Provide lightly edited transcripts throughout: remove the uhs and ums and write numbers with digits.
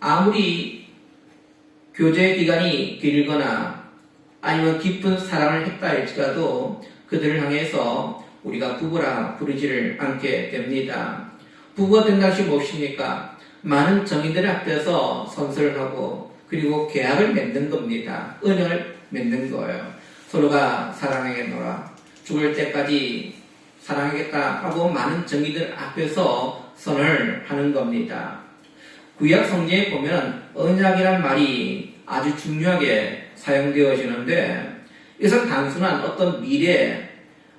아무리 교제 기간이 길거나 아니면 깊은 사랑을 했다 할지라도 그들을 향해서 우리가 부부라 부르지를 않게 됩니다. 부부가 된다는 것이 무엇입니까? 많은 정인들 앞에서 선서를 하고 그리고 계약을 맺는 겁니다. 언약을 맺는 거예요. 서로가 사랑하겠노라, 죽을 때까지 사랑하겠다 하고 많은 정인들 앞에서 선을 하는 겁니다. 구약 성경에 보면 언약이란 말이 아주 중요하게 사용되어지는데 이것은 단순한 어떤 미래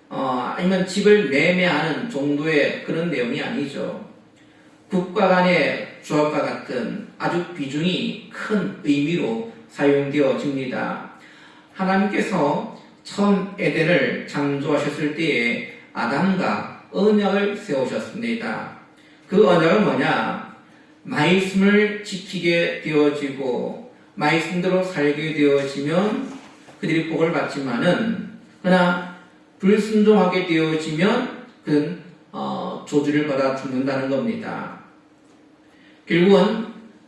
아니면 집을 매매하는 정도의 그런 내용이 아니죠. 국가 간의 조합과 같은 아주 비중이 큰 의미로 사용되어집니다. 하나님께서 처음 에덴을 창조하셨을 때에 아담과 언약을 세우셨습니다. 그 언약은 뭐냐? 말씀을 지키게 되어지고 말씀대로 살게 되어지면 그들이 복을 받지만은 그러나 불순종하게 되어지면 그는 저주를 받아 죽는다는 겁니다. 결국은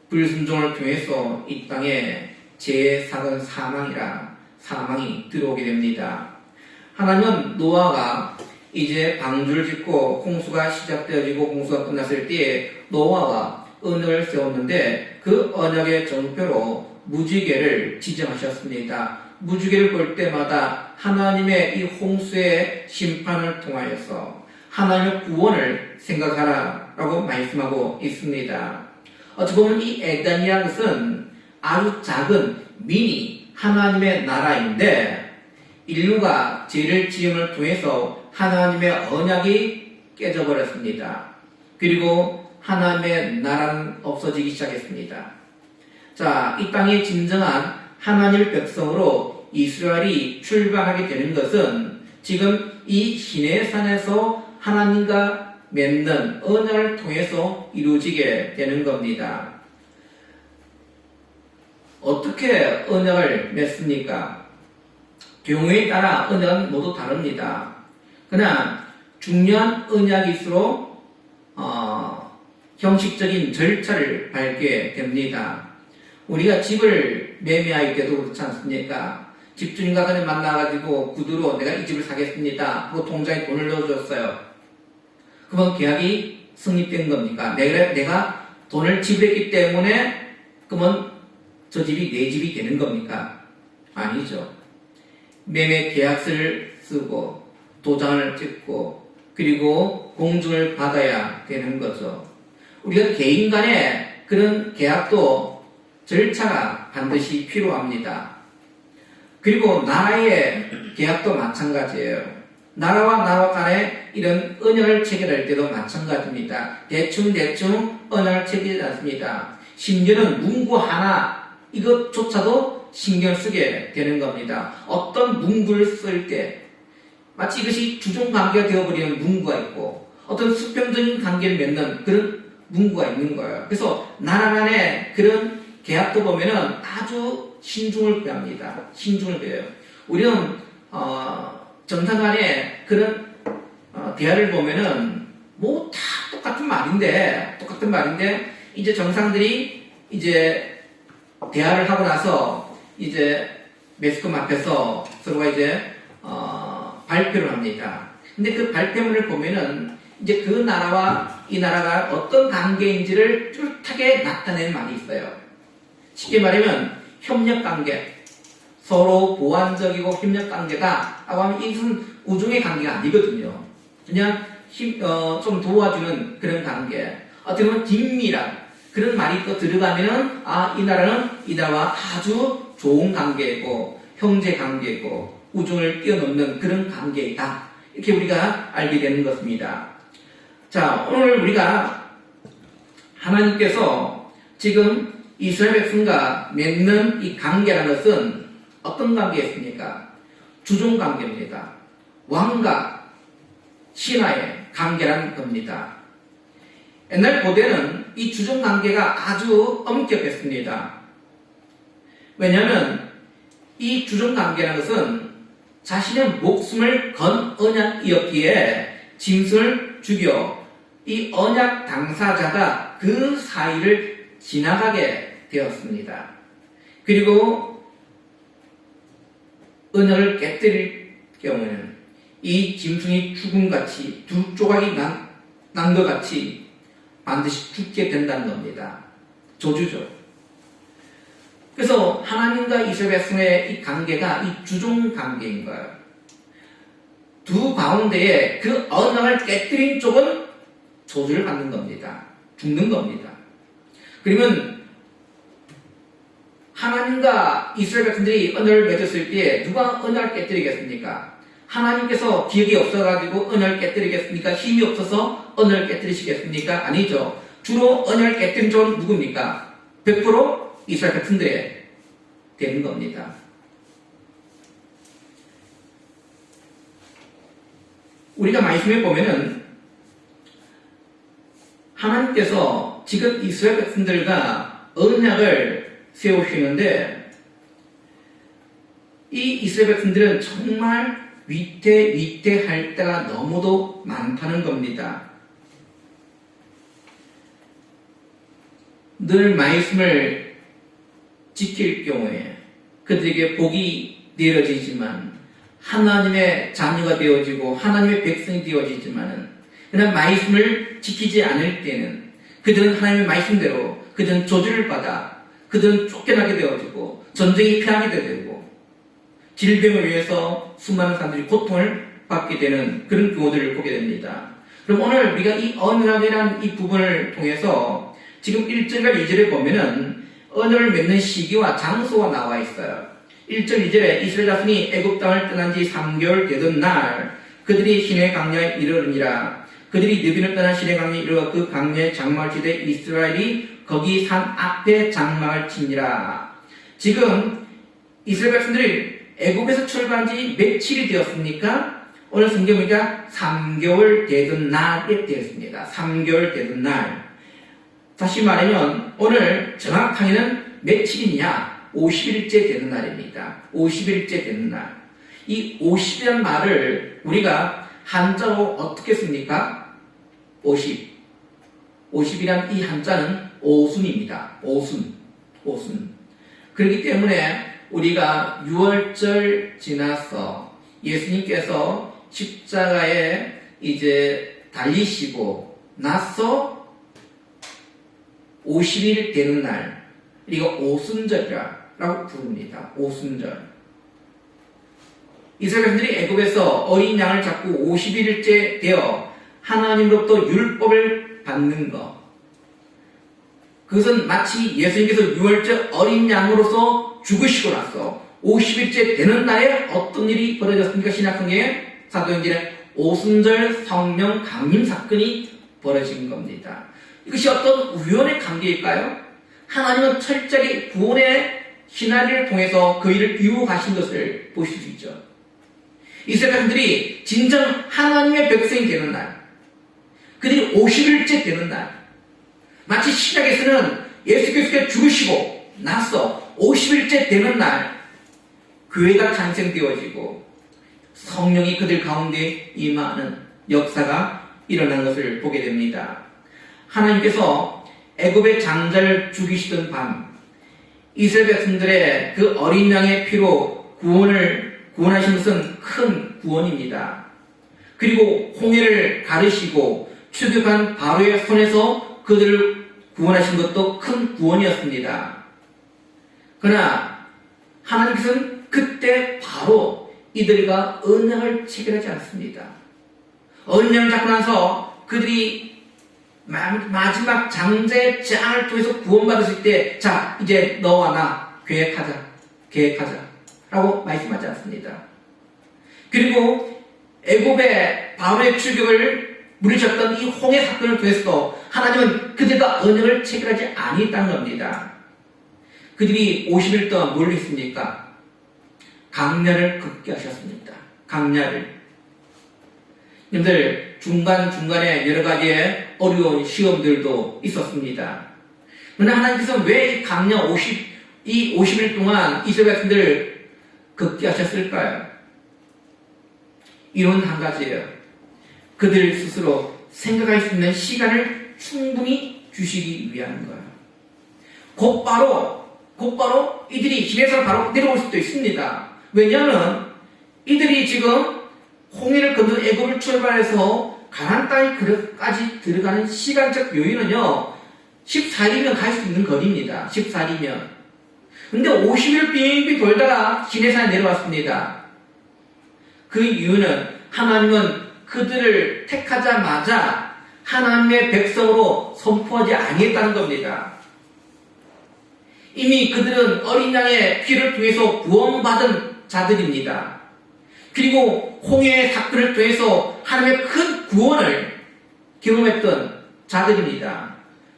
불순종을 통해서 이 땅에 제사건 사망이 들어오게 됩니다. 하나님은 노아가 이제 방주를 짓고 홍수가 시작되어지고 홍수가 끝났을 때에 노아와 언약을 세웠는데 그 언약의 정표로 무지개를 지정하셨습니다. 무지개를 볼 때마다 하나님의 이 홍수의 심판을 통하여서 하나님의 구원을 생각하라라고 말씀하고 있습니다. 어찌 보면 이 에덴이라는 것은 아주 작은 미니 하나님의 나라인데 인류가 죄를 지음을 통해서 하나님의 언약이 깨져버렸습니다. 그리고 하나님의 나라는 없어지기 시작했습니다. 자, 이 땅의 진정한 하나님의 백성으로 이스라엘이 출발하게 되는 것은 지금 이 시내산에서 하나님과 맺는 언약을 통해서 이루어지게 되는 겁니다. 어떻게 언약을 맺습니까? 경우에 따라 언약은 모두 다릅니다. 그러나 중요한 언약일수록 형식적인 절차를 밟게 됩니다. 우리가 집을 매매할 때도 그렇지 않습니까? 집주인과 그냥 만나가지고 구두로 내가 이 집을 사겠습니다 하고 통장에 돈을 넣어줬어요. 그러면 계약이 성립된 겁니까? 내가 돈을 지불했기 때문에 그러면 저 집이 내 집이 되는 겁니까? 아니죠. 매매 계약서를 쓰고 도장을 찍고 그리고 공증을 받아야 되는 거죠. 우리가 개인 간의 그런 계약도 절차가 반드시 필요합니다. 그리고 나라의 계약도 마찬가지예요. 나라와 나라 간에 이런 언약을 체결할 때도 마찬가지입니다. 대충 언약을 체결하지 않습니다. 심지어는 문구 하나 이것조차도 신경 쓰게 되는 겁니다. 어떤 문구를 쓸 때 마치 이것이 주종관계가 되어버리는 문구가 있고 어떤 수평적인 관계를 맺는 그런 문구가 있는 거예요. 그래서 나라 간의 그런 계약도 보면은 아주 신중을 표합니다. 신중을 표해요. 우리는 정상 간의 그런 대화를 보면은 뭐 다 똑같은 말인데 이제 정상들이 이제 대화를 하고 나서 이제 매스컴 앞에서 서로가 이제 발표를 합니다. 근데 그 발표문을 보면은 이제 그 나라와 이 나라가 어떤 관계인지를 뚜렷하게 나타내는 말이 있어요. 쉽게 말하면 협력관계, 서로 보완적이고 협력관계다 라고 하면 이것은 우중의 관계가 아니거든요. 그냥 좀 도와주는 그런 관계. 어떻게 보면 긴밀한 그런 말이 또 들어가면은 이 나라는 이 나라와 아주 좋은 관계이고 형제 관계이고 우중을 뛰어넘는 그런 관계이다. 이렇게 우리가 알게 되는 것입니다. 자, 오늘 우리가 하나님께서 지금 이스라엘 백성과 맺는 이 관계라는 것은 어떤 관계였습니까? 주종 관계입니다. 왕과 신하의 관계라는 겁니다. 옛날 고대는 이 주종 관계가 아주 엄격했습니다. 왜냐하면 이 주종 관계라는 것은 자신의 목숨을 건 언약이었기에 짐승을 죽여 이 언약 당사자가 그 사이를 지나가게 되었습니다. 그리고 언약을 깨뜨릴 경우에는 이 짐승이 죽음같이 두 조각이 난 것 같이 반드시 죽게 된다는 겁니다. 저주죠. 그래서 하나님과 이스라엘 백성의 이 관계가 이 주종 관계인 거예요. 두 가운데에 그 언약을 깨뜨린 쪽은 저주를 받는 겁니다. 죽는 겁니다. 그러면 하나님과 이스라엘 백성들이 언약을 맺었을 때 누가 언약을 깨뜨리겠습니까? 하나님께서 기억이 없어가지고 언약을 깨뜨리겠습니까? 힘이 없어서 언약을 깨뜨리시겠습니까? 아니죠. 주로 언약을 깨뜨린 쪽은 누굽니까? 100% 이스라엘 백성들이 되는 겁니다. 우리가 말씀해 보면은 하나님께서 지금 이스라엘 백성들과 언약을 세우시는데 이 이스라엘 백성들은 정말 위태할 때가 너무도 많다는 겁니다. 늘 말씀을 지킬 경우에 그들에게 복이 내려지지만 하나님의 자녀가 되어지고 하나님의 백성이 되어지지만은 그냥 말씀을 지키지 않을 때는 그들은 하나님의 말씀대로 그들은 저주를 받아 그들은 쫓겨나게 되어지고 전쟁이 피하게 되고 질병을 위해서 수많은 사람들이 고통을 받게 되는 그런 경우들을 보게 됩니다. 그럼 오늘 우리가 이 언약이라는 이 부분을 통해서 지금 1절과 2절에 보면은 언약을 맺는 시기와 장소가 나와 있어요. 1절 2절에 이스라엘 자손이 애굽 땅을 떠난 지 3개월 되던 날 그들이 시내 강야에 이르르니라. 그들이 느비를 떠난 시내 강야에 이르러 그 강야의 장막을 치되 이스라엘이 거기 산 앞에 장막을 치니라. 지금 이스라엘 백성들이 애굽에서 출발한 지 며칠이 되었습니까? 오늘 성경 보니까 3개월 되던 날에 되었습니다. 3개월 되던 날. 다시 말하면 오늘 정확하게는 며칠이냐? 50일째 되는 날입니다. 50일째 되는 날. 이 50이라는 말을 우리가 한자로 어떻게 씁니까? 50. 50이란 이 한자는 오순입니다. 오순. 그렇기 때문에 우리가 6월절 지나서 예수님께서 십자가에 이제 달리시고 나서 50일 되는 날, 이거 오순절이라고 부릅니다. 오순절. 이스라엘 백성들이 애굽에서 어린 양을 잡고 50일째 되어 하나님으로부터 율법을 받는 것. 그것은 마치 예수님께서 6월절 어린 양으로서 죽으시고 나서 50일째 되는 날에 어떤 일이 벌어졌습니까? 신약성경에 사도행전에 오순절 성령 강림 사건이 벌어진 겁니다. 이것이 어떤 우연의 관계일까요? 하나님은 철저히 구원의 시나리오를 통해서 그 일을 이루어 가신 것을 보실 수 있죠. 이스라엘 백성들이 진정 하나님의 백성이 되는 날, 그들이 50일째 되는 날, 마치 신약에서는 예수께서 죽으시고 나서 50일째 되는 날 교회가 탄생되어지고 성령이 그들 가운데 임하는 역사가 일어난 것을 보게 됩니다. 하나님께서 애굽의 장자를 죽이시던 밤 이스라엘 백성들의 그 어린 양의 피로 구원하신 것은 큰 구원입니다. 그리고 홍해를 가르시고 추격한 바로의 손에서 그들을 구원하신 것도 큰 구원이었습니다. 그러나 하나님께서는 그때 바로 이들과 언약을 체결하지 않습니다. 언약을 잡고 나서 그들이 마지막 장자의 장을 통해서 구원받았을 때 자 이제 너와 나 계획하자 라고 말씀하지 않습니다. 그리고 애굽의 바로의 추격을 물리쳤던 이 홍해 사건을 통해서도 하나님은 그들과 언약을 체결하지 아니했다는 겁니다. 그들이 50일 동안 뭘 했습니까? 강야를 걷게 하셨습니다. 강야를. 여러분들 중간중간에 여러 가지의 어려운 시험들도 있었습니다. 그러나 하나님께서 왜 이 강야 50일 동안 이스라엘 백성들을 걷게 하셨을까요? 이유는 한 가지예요. 그들 스스로 생각할 수 있는 시간을 충분히 주시기 위한 거예요. 곧바로 이들이 시내에서 바로 내려올 수도 있습니다. 왜냐하면 이들이 지금 홍해를 건너 애굽을 출발해서 가나안 땅까지 들어가는 시간적 여유는요 14일이면 갈 수 있는 거리입니다. 14일이면. 근데 50일 빙빙 돌다가 시내산에 내려왔습니다. 그 이유는 하나님은 그들을 택하자마자 하나님의 백성으로 선포하지 아니했다는 겁니다. 이미 그들은 어린 양의 피를 통해서 구원받은 자들입니다. 그리고 홍해의 사건을 통해서 하나님의 큰 구원을 경험했던 자들입니다.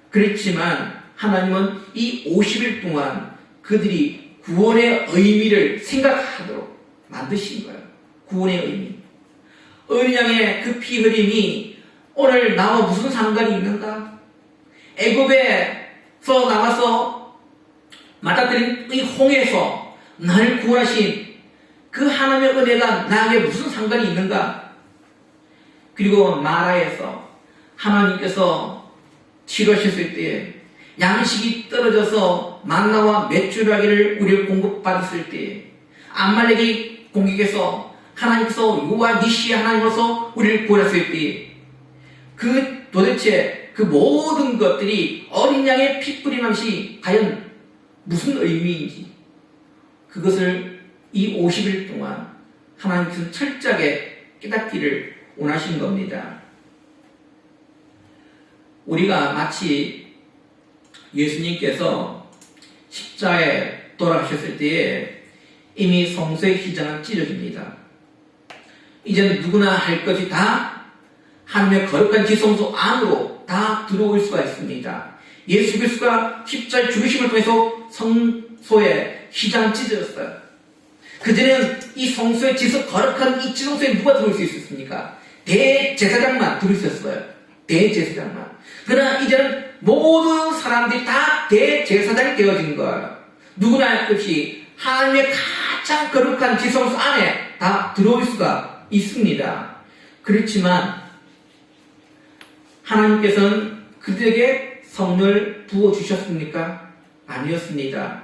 그렇지만 하나님은 이 50일 동안 그들이 구원의 의미를 생각하도록 만드신 거예요. 구원의 의미. 어린 양의 그 피 흘림이 오늘 나와 무슨 상관이 있는가? 애굽에서 나와서 맞닥뜨린 이 홍해에서 나를 구원하신 그 하나님의 은혜가 나에게 무슨 상관이 있는가? 그리고 마라에서 하나님께서 치료하셨을 때에 양식이 떨어져서 만나와 메추라기를 우리를 공급받았을 때에 암말렉이 공격해서 하나님께서 여호와 니시 하나님으로서 우리를 구원했을 때에 그 도대체 그 모든 것들이 어린 양의 피 뿌림 함이 과연 무슨 의미인지 그것을 이 50일 동안 하나님께서 철저하게 깨닫기를 원하신 겁니다. 우리가 마치 예수님께서 십자가에 돌아가셨을 때에 이미 성소의 휘장은 찢어집니다. 이제는 누구나 할 것이 다 하나님의 거룩한 지성소 안으로 다 들어올 수가 있습니다. 예수 그리스도가 십자가의 죽으심을 통해서 성소의 휘장은 찢어졌어요. 그전에는 이 성소의 거룩한 이 지성소에 누가 들어올 수 있었습니까? 대제사장만 들어올 수 있었어요. 대제사장만. 그러나 이제는 모든 사람들이 다 대제사장이 되어진 거예요. 누구나 할 것 없이 하나님의 가장 거룩한 지성소 안에 다 들어올 수가 있습니다. 그렇지만 하나님께서는 그들에게 성령을 부어주셨습니까? 아니었습니다.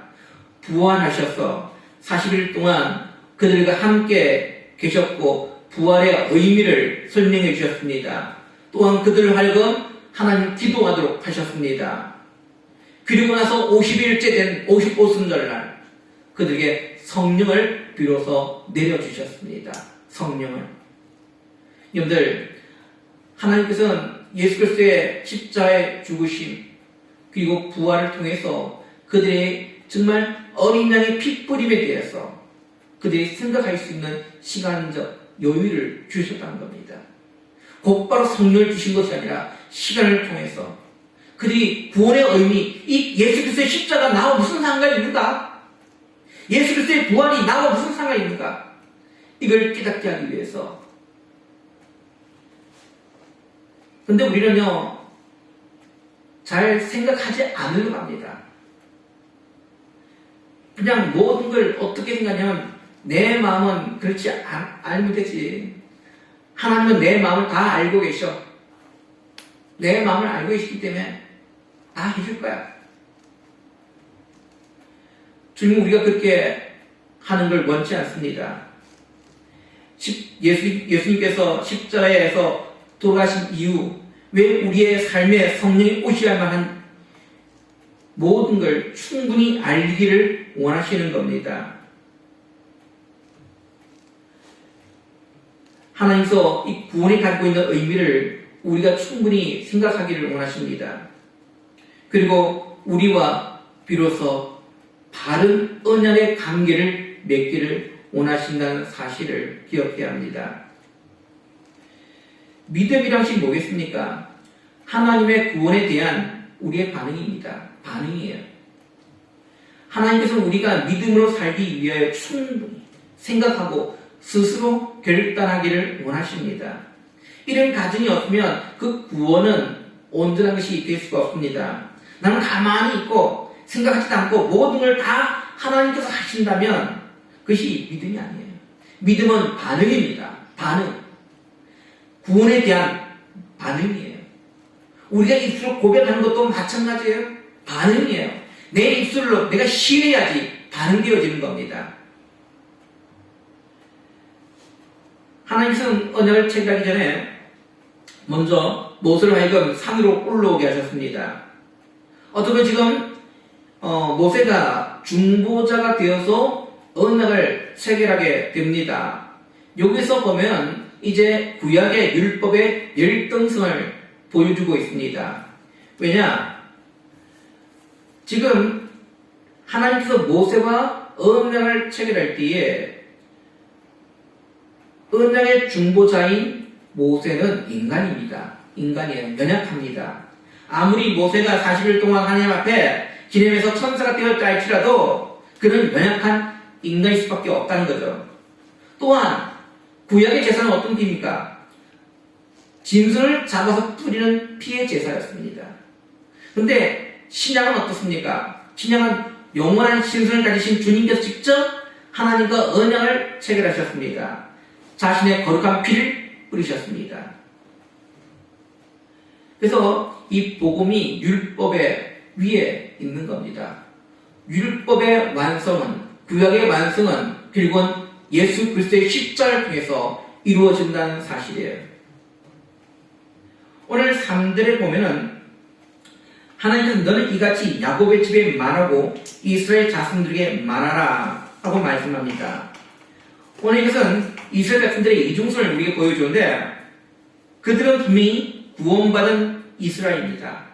부활하셔서 40일 동안 그들과 함께 계셨고 부활의 의미를 설명해 주셨습니다. 또한 그들을 하여금 하나님 기도하도록 하셨습니다. 그리고 나서 50일째 된 55순절날 그들에게 성령을 비로소 내려주셨습니다. 성령을. 여러분들 하나님께서는 예수 그리스도의 십자가의 죽으심 그리고 부활을 통해서 그들의 정말 어린 양의 피 뿌림에 대해서 그들이 생각할 수 있는 시간적 여유를 주셨다는 겁니다. 곧바로 성령을 주신 것이 아니라 시간을 통해서 그들이 구원의 의미, 이 예수 그리스도의 십자가 나와 무슨 상관이 있는가? 예수 그리스도의 부활이 나와 무슨 상관이 있는가? 이걸 깨닫게 하기 위해서. 근데 우리는요, 잘 생각하지 않으려고 합니다. 그냥 모든 걸 어떻게 생각하냐면 내 마음은 그렇지 알면 되지. 하나님은 내 마음을 다 알고 계셔. 내 마음을 알고 계시기 때문에 다 해줄 거야. 주님은 우리가 그렇게 하는 걸 원치 않습니다. 예수님께서 십자가에서 돌아가신 이유, 왜 우리의 삶에 성령이 오셔야 만한 모든 걸 충분히 알기를 원하시는 겁니다. 하나님께서 이 구원이 갖고 있는 의미를 우리가 충분히 생각하기를 원하십니다. 그리고 우리와 비로소 바른 언약의 관계를 맺기를 원하신다는 사실을 기억해야 합니다. 믿음이란 것이 뭐겠습니까? 하나님의 구원에 대한 우리의 반응입니다. 반응이에요. 하나님께서 우리가 믿음으로 살기 위하여 충분히 생각하고 스스로 결단하기를 원하십니다. 이런 가정이 없으면 그 구원은 온전한 것이 될 수가 없습니다. 나는 가만히 있고 생각하지도 않고 모든 걸 다 하나님께서 하신다면 그것이 믿음이 아니에요. 믿음은 반응입니다. 반응. 구원에 대한 반응이에요. 우리가 입술로 고백하는 것도 마찬가지예요. 반응이에요. 내 입술로 내가 시인해야지 반응되어지는 겁니다. 하나님께서는 언약을 체결하기 전에 먼저 모세를 하여금 산 위로 올라오게 하셨습니다. 어떻게 지금 모세가 중보자가 되어서 언약을 체결하게 됩니다. 여기서 보면 이제 구약의 율법의 열등성을 보여주고 있습니다. 왜냐? 지금 하나님께서 모세와 언약을 체결할 때에 언약의 중보자인 모세는 인간입니다. 인간이에요. 연약합니다. 아무리 모세가 40일 동안 하나님 앞에 기념해서 천사가 되었다 할지라도 그는 연약한 인간일 수밖에 없다는 거죠. 또한 구약의 제사는 어떤 피입니까? 짐승을 잡아서 뿌리는 피의 제사였습니다. 근데 신약은 어떻습니까? 신약은 영원한 신성을 가지신 주님께서 직접 하나님과 언약을 체결하셨습니다. 자신의 거룩한 피를 뿌리셨습니다. 그래서 이 복음이 율법의 위에 있는 겁니다. 율법의 완성은, 구약의 완성은 결국은 예수 그리스도의 십자가를 통해서 이루어진다는 사실이에요. 오늘 3절에 보면은 하나님은 너는 이같이 야곱의 집에 말하고 이스라엘 자손들에게 말하라 하고 말씀합니다. 오늘 이것은 이스라엘 백성들의 이중성을 우리에게 보여주는데 그들은 분명히 구원받은 이스라엘입니다.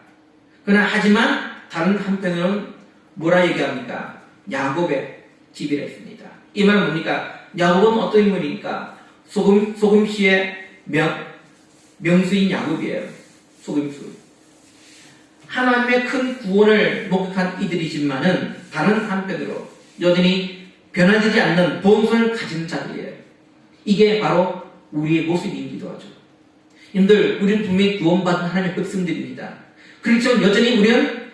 그러나 하지만 다른 한편으로는 뭐라 얘기합니까? 야곱의 집이라 했습니다. 이 말은 뭡니까? 야곱은 어떤 인물입니까? 소금씨의 명수인 야곱이에요. 소금수. 하나님의 큰 구원을 목격한 이들이지만은 다른 한편으로 여전히 변화되지 않는 본성을 가진 자들이에요. 이게 바로 우리의 모습이기도 하죠. 여러분들, 우리는 분명히 구원받은 하나님의 백성들입니다. 그렇지만 여전히 우리는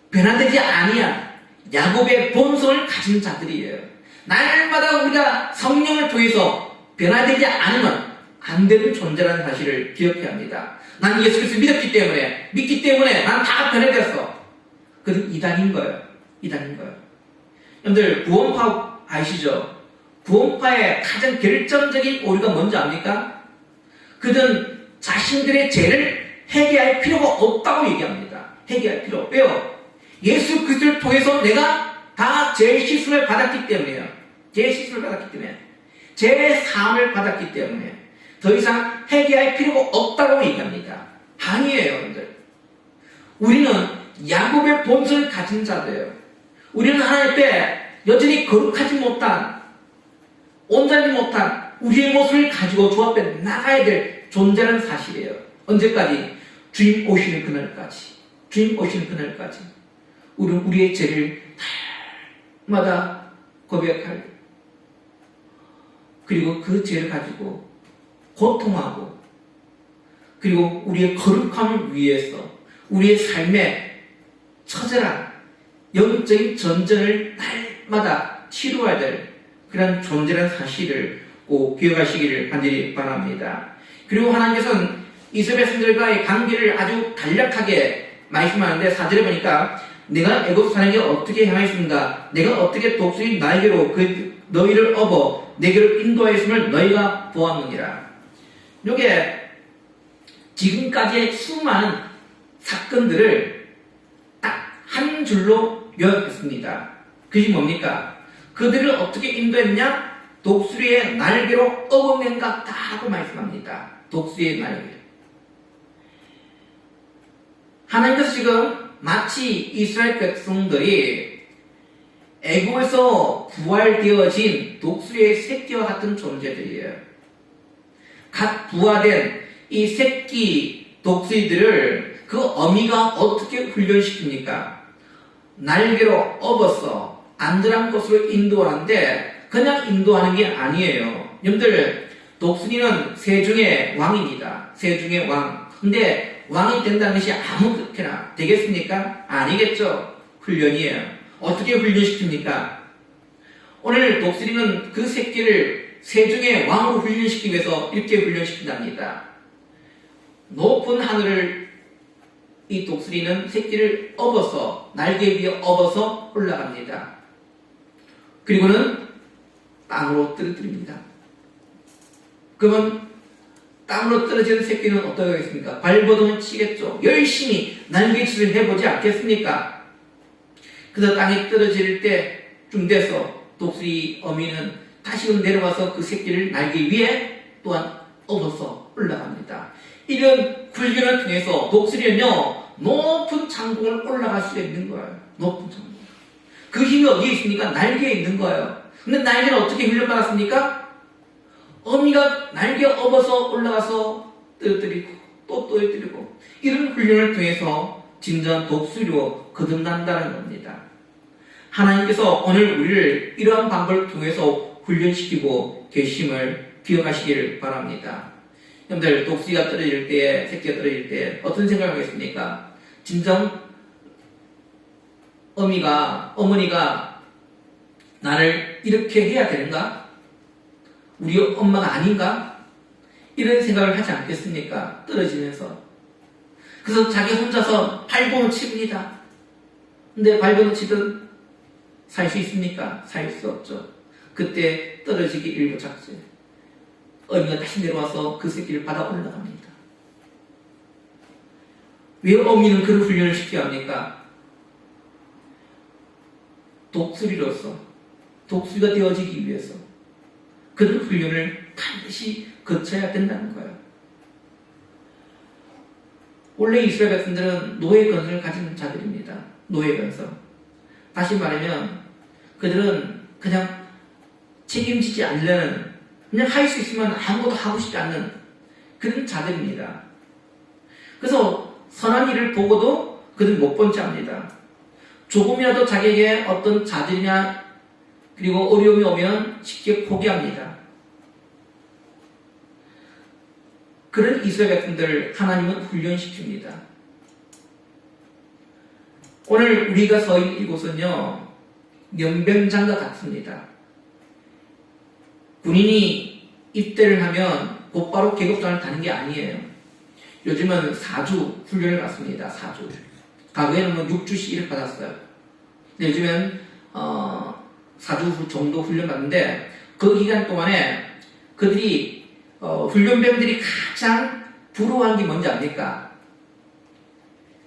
변화되지 아니한 야곱의 본성을 가진 자들이에요. 날마다 우리가 성령을 통해서 변화되지 않으면 안 되는 존재라는 사실을 기억해야 합니다. 난 예수 그리스도 믿기 때문에 난 다 변해졌어. 그건 이단인 거예요. 이단인 거예요. 여러분들, 구원파 아시죠? 구원파의 가장 결정적인 오류가 뭔지 압니까? 그들은 자신들의 죄를 회개할 필요가 없다고 얘기합니다. 회개할 필요. 왜요? 예수 그리스도를 통해서 내가 다 죄 씻음을 받았기 때문에요. 죄 씻음을 받았기 때문에. 죄 사함을 받았기 때문에 더 이상 회개할 필요가 없다고 얘기합니다. 아니에요, 여러분들. 우리는 야곱의 본성을 가진 자들이에요. 우리는 하나님 앞에 여전히 거룩하지 못한, 온전하지 못한 우리의 모습을 가지고 주 앞에 나가야 될 존재라는 사실이에요. 언제까지? 주님 오시는 그날까지. 주님 오시는 그날까지. 우리는 우리의 죄를 날마다 고백할, 그리고 그 죄를 가지고 고통하고, 그리고 우리의 거룩함을 위해서 우리의 삶의 처절한 영적인 전쟁을 날마다 치루어야 될 그런 존재라는 사실을 꼭 기억하시기를 간절히 바랍니다. 그리고 하나님께서는 이스라엘 백성들과의 관계를 아주 간략하게 말씀하는데 4절에 보니까 내가 애굽 사람에게 어떻게 행하였습니까? 내가 어떻게 독수리 날개로 너희를 업어 내게로 인도하였음을 너희가 보았느니라. 이게 지금까지의 수많은 사건들을 딱 한 줄로 요약했습니다. 그것이 뭡니까? 그들을 어떻게 인도했냐? 독수리의 날개로 업어낸 것 같다 하고 말씀합니다. 독수리의 날개. 하나님께서 지금 마치 이스라엘 백성들이 애굽에서 부활되어진 독수리의 새끼와 같은 존재들이에요. 갓 부화된 이 새끼 독수리들을 그 어미가 어떻게 훈련시킵니까? 날개로 업어서 안전한 곳으로 인도하는데 그냥 인도하는 게 아니에요. 여러분들, 독수리는 세중의 왕입니다. 세중의 왕. 근데 왕이 된다는 것이 아무렇게나 되겠습니까? 아니겠죠. 훈련이에요. 어떻게 훈련시킵니까? 오늘 독수리는 그 새끼를 세중의 왕으로 훈련시키기 위해서 이렇게 훈련시킨답니다. 높은 하늘을 이 독수리는 새끼를 업어서 날개 위에 업어서 올라갑니다. 그리고는 땅으로 떨어뜨립니다. 그러면 땅으로 떨어지는 새끼는 어떻게 하겠습니까? 발버둥을 치겠죠. 열심히 날개짓을 해보지 않겠습니까? 그래서 땅에 떨어질 때쯤 돼서 독수리 어미는 다시금 내려와서 그 새끼를 날개 위에 또한 업어서 올라갑니다. 이런 훈련을 통해서 독수리는요, 높은 창공을 올라갈 수가 있는 거예요. 높은 창공. 그 힘이 어디에 있습니까? 날개에 있는 거예요. 근데 날개는 어떻게 훈련받았습니까? 어미가 날개 업어서 올라가서 떨어뜨리고 또 떨어뜨리고 이런 훈련을 통해서 진정한 독수리로 거듭난다는 겁니다. 하나님께서 오늘 우리를 이러한 방법을 통해서 훈련시키고 계심을 기억하시기를 바랍니다. 여러분들 독수리가 떨어질 때, 새끼가 떨어질 때 어떤 생각을 하겠습니까? 진정 어머니가 나를 이렇게 해야 되는가? 우리 엄마가 아닌가? 이런 생각을 하지 않겠습니까? 떨어지면서. 그래서 자기 혼자서 발버둥 칩니다. 근데 발버둥 치든 살 수 있습니까? 살 수 없죠. 그때 떨어지기 일부 작지. 어미가 다시 내려와서 그 새끼를 받아 올라갑니다. 왜 어미는 그런 훈련을 시켜야 합니까? 독수리로서, 독수리가 되어지기 위해서 그런 훈련을 반드시 거쳐야 된다는 거예요. 원래 이스라엘 백성들은 노예 건설을 가진 자들입니다. 노예 건설. 다시 말하면 그들은 그냥 책임지지 않는, 그냥 할 수 있으면 아무것도 하고 싶지 않는 그런 자들입니다. 그래서 선한 일을 보고도 그들은 못 본 자입니다. 조금이라도 자기에게 어떤 자들이나 그리고 어려움이 오면 쉽게 포기합니다. 그런 이스라엘 백성들을 하나님은 훈련시킵니다. 오늘 우리가 서 있는 이곳은요, 연병장과 같습니다. 군인이 입대를 하면 곧바로 계급장을 다는 게 아니에요. 요즘은 4주 훈련을 받습니다. 4주. 과거에는 뭐 6주씩 이렇게 받았어요. 근데 요즘엔 4주 정도 훈련 받는데 그 기간 동안에 그들이 훈련병들이 가장 부러워하는 게 뭔지 압니까?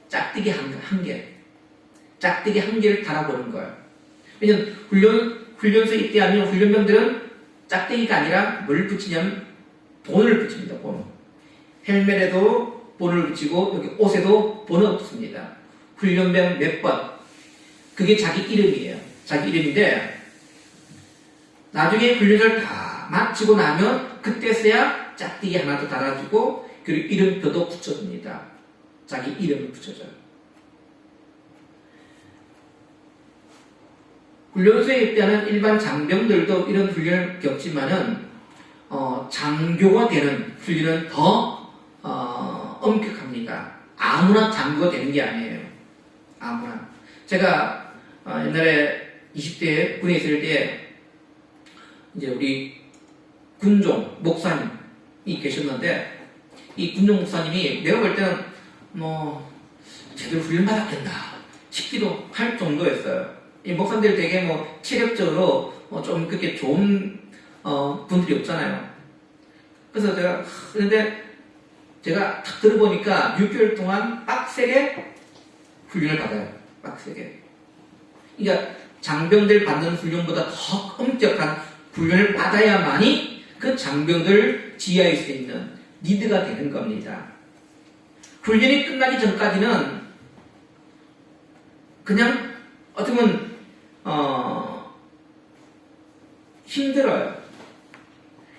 짝대기 한 개. 짝대기 한 개를 달아보는 거예요. 왜냐면 훈련소에 입대하면 훈련병들은 짝대기가 아니라 뭘 붙이냐면 본을 붙입니다. 본. 헬멧에도 본을 붙이고 여기 옷에도 본을 붙습니다. 훈련병 몇 번. 그게 자기 이름이에요. 자기 이름인데 나중에 훈련을 다 마치고 나면 그때서야 짝대기 하나 더 달아주고 그리고 이름표도 붙여줍니다. 자기 이름을 붙여줘요. 훈련소에 입대하는 일반 장병들도 이런 훈련을 겪지만은 장교가 되는 훈련은 더 엄격합니다. 아무나 장교가 되는 게 아니에요. 아무나. 제가 옛날에 20대에 군에 있을 때 이제 우리 군종 목사님이 계셨는데 이 군종 목사님이 내가 볼 때는 뭐 제대로 훈련 받았겠나 싶기도 할 정도였어요. 이 목사님들 되게 뭐 체력적으로 좀 그렇게 좋은 분들이 없잖아요. 그래서 제가 딱 들어보니까 6개월 동안 빡세게 훈련을 받아요. 빡세게. 그러니까 장병들 받는 훈련보다 더 엄격한 훈련을 받아야만이 그 장병들 지휘할 수 있는 리드가 되는 겁니다. 훈련이 끝나기 전까지는 그냥 어떻게 보면 힘들어요.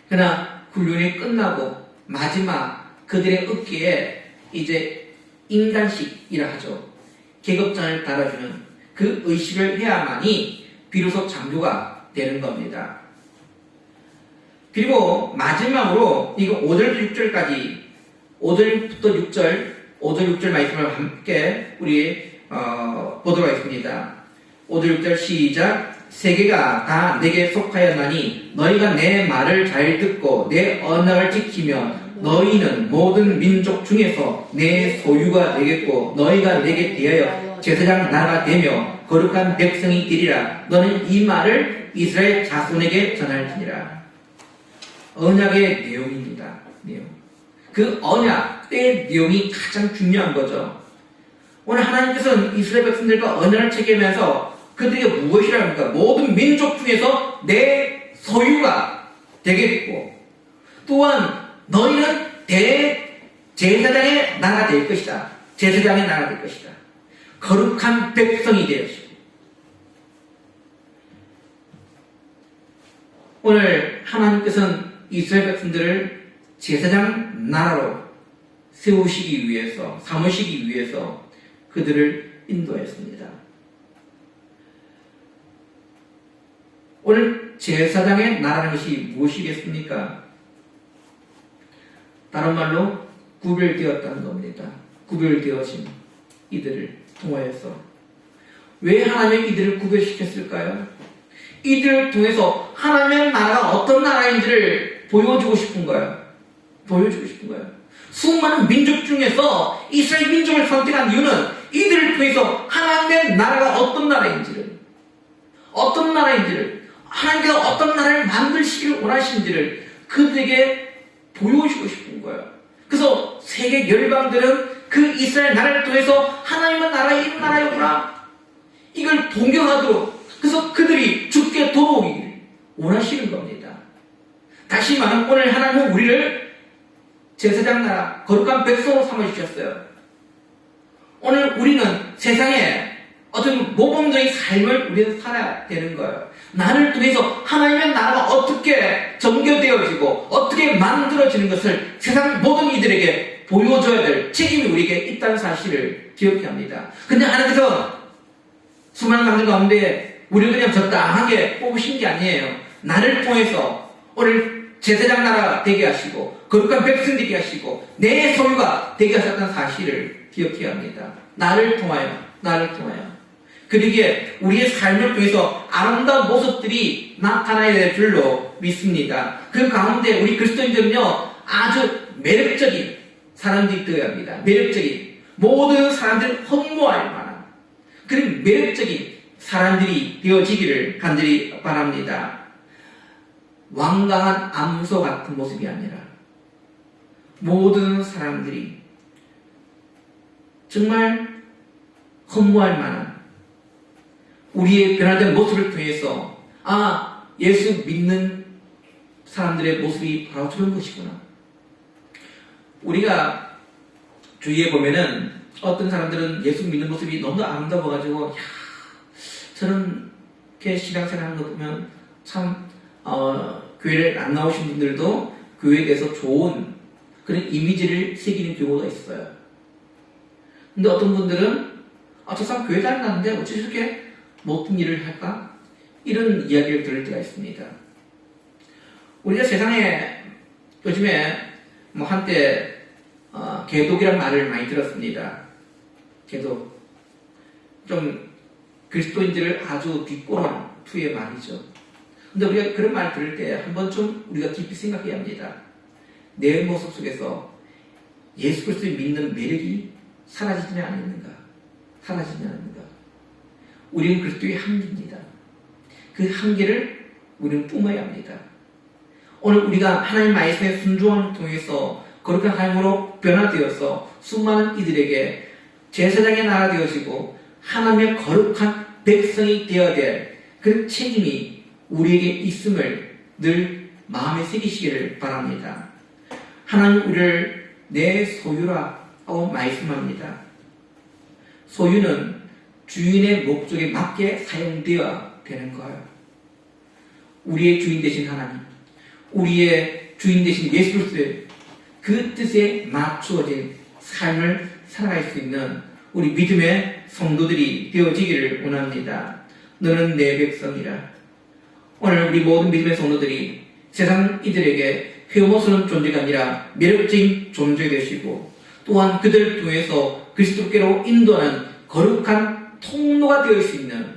그러나 훈련이 끝나고 마지막 그들의 어깨에 이제 인간식이라 하죠. 계급장을 달아주는 그 의식을 해야만이 비로소 장교가 되는 겁니다. 그리고 마지막으로 이거 5절부터 6절까지 5절부터 6절 5절 6절 말씀을 함께 우리 보도록 하겠습니다. 5절 6절 시작. 세계가 다 내게 속하였나니 너희가 내 말을 잘 듣고 내 언약을 지키며 너희는 모든 민족 중에서 내 소유가 되겠고 너희가 내게 대하여 제사장 나라가 되며 거룩한 백성이 되리라. 너는 이 말을 이스라엘 자손에게 전할지니라. 언약의 내용입니다. 내용. 그 언약의 내용이 가장 중요한 거죠. 오늘 하나님께서는 이스라엘 백성들과 언약을 체결하면서 그들에게 무엇이라 합니까? 모든 민족 중에서 내 소유가 되겠고 또한 너희는 제사장의 나라가 될 것이다. 제사장의 나라가 될 것이다. 거룩한 백성이 되었습니다. 오늘 하나님께서는 이스라엘 백성들을 제사장 나라로 세우시기 위해서, 삼으시기 위해서 그들을 인도했습니다. 오늘 제사장의 나라는 것이 무엇이겠습니까? 다른 말로 구별되었다는 겁니다. 구별되어진 이들을 통하여서. 왜 하나님이 이들을 구별시켰을까요? 이들을 통해서 하나님의 나라가 어떤 나라인지를 보여주고 싶은 거예요. 보여주고 싶은 거예요. 수많은 민족 중에서 이스라엘 민족을 선택한 이유는 이들을 통해서 하나님의 나라가 어떤 나라인지를 하나님께서 어떤 나라를 만드시길 원하시는지를 그들에게 보여주고 싶은 거예요. 그래서 세계 열방들은 그 이스라엘 나라를 통해서 하나님의 나라 이런 나라였구나 이걸 동경하도록 그래서 그들이 죽게 돌아오기를 원하시는 겁니다. 다시 말하면 오늘 하나님은 우리를 제사장 나라 거룩한 백성으로 삼아주셨어요. 오늘 우리는 세상에 어떤 모범적인 삶을 우리는 살아야 되는 거예요. 나를 통해서 하나님의 나라가 어떻게 전개되어지고 어떻게 만들어지는 것을 세상 모든 이들에게 보여줘야 될 책임이 우리에게 있다는 사실을 기억해야 합니다. 근데 하나님께서 수많은 사람들 가운데 우리를 그냥 적당하게 뽑으신 게 아니에요. 나를 통해서 오늘 제사장 나라 되게 하시고 거룩한 백성 되게 하시고 내 소유가 되게 하셨다는 사실을 기억해야 합니다. 나를 통하여 그러기에 우리의 삶을 통해서 아름다운 모습들이 나타나야 될 줄로 믿습니다. 그 가운데 우리 그리스도인들은요 아주 매력적인 사람들이 되어야 합니다. 매력적인 모든 사람들을 허무할 만한 그런 매력적인 사람들이 되어지기를 간절히 바랍니다. 완강한 암소 같은 모습이 아니라 모든 사람들이 정말 허무할 만한 우리의 변화된 모습을 통해서 예수 믿는 사람들의 모습이 바로 저런 것이구나. 우리가 주위에 보면은 어떤 사람들은 예수 믿는 모습이 너무 아름다워가지고 저렇게 신앙생활하는 거 보면 참 교회를 안 나오신 분들도 교회에 대해서 좋은 그런 이미지를 새기는 경우가 있어요. 근데 어떤 분들은 저 사람 교회 다니는데 어찌 저렇게 못된 일을 할까? 이런 이야기를 들을 때가 있습니다. 우리가 세상에 요즘에 한때 개독이라는 말을 많이 들었습니다. 개독. 좀 그리스도인들을 아주 비꼬는 투의 말이죠. 근데 우리가 그런 말을 들을 때 한번 좀 우리가 깊이 생각해야 합니다. 내 모습 속에서 예수 그리스도를 믿는 매력이 사라지지 않는가? 우리는 그리스도의 한계입니다. 그 한계를 우리는 뿜어야 합니다. 오늘 우리가 하나님 말씀에 순종함을 통해서 거룩한 삶으로 변화되어서 수많은 이들에게 제사장의 나라 되어지고 하나님의 거룩한 백성이 되어야 될 그런 책임이 우리에게 있음을 늘 마음에 새기시기를 바랍니다. 하나님 우리를 내 소유라고 말씀합니다. 소유는 주인의 목적에 맞게 사용되어야 되는 거예요. 우리의 주인 되신 하나님, 우리의 주인 되신 예수 그리스도의 그 뜻에 맞추어진 삶을 살아갈 수 있는 우리 믿음의 성도들이 되어지기를 원합니다. 너는 내 백성이라. 오늘 우리 모든 믿음의 성도들이 세상 이들에게 혐오스러운 존재가 아니라 매력적인 존재 되시고 또한 그들을 통해서 그리스도께로 인도하는 거룩한 통로가 되어 수 있는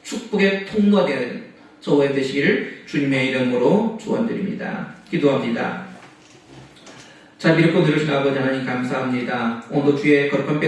축복의 통로가 되는 저와 되시기를 주님의 이름으로 축원드립니다. 기도합니다. 자, 미륵고 들으신 아버지 하나님 감사합니다. 오늘도 주의 거룩한 백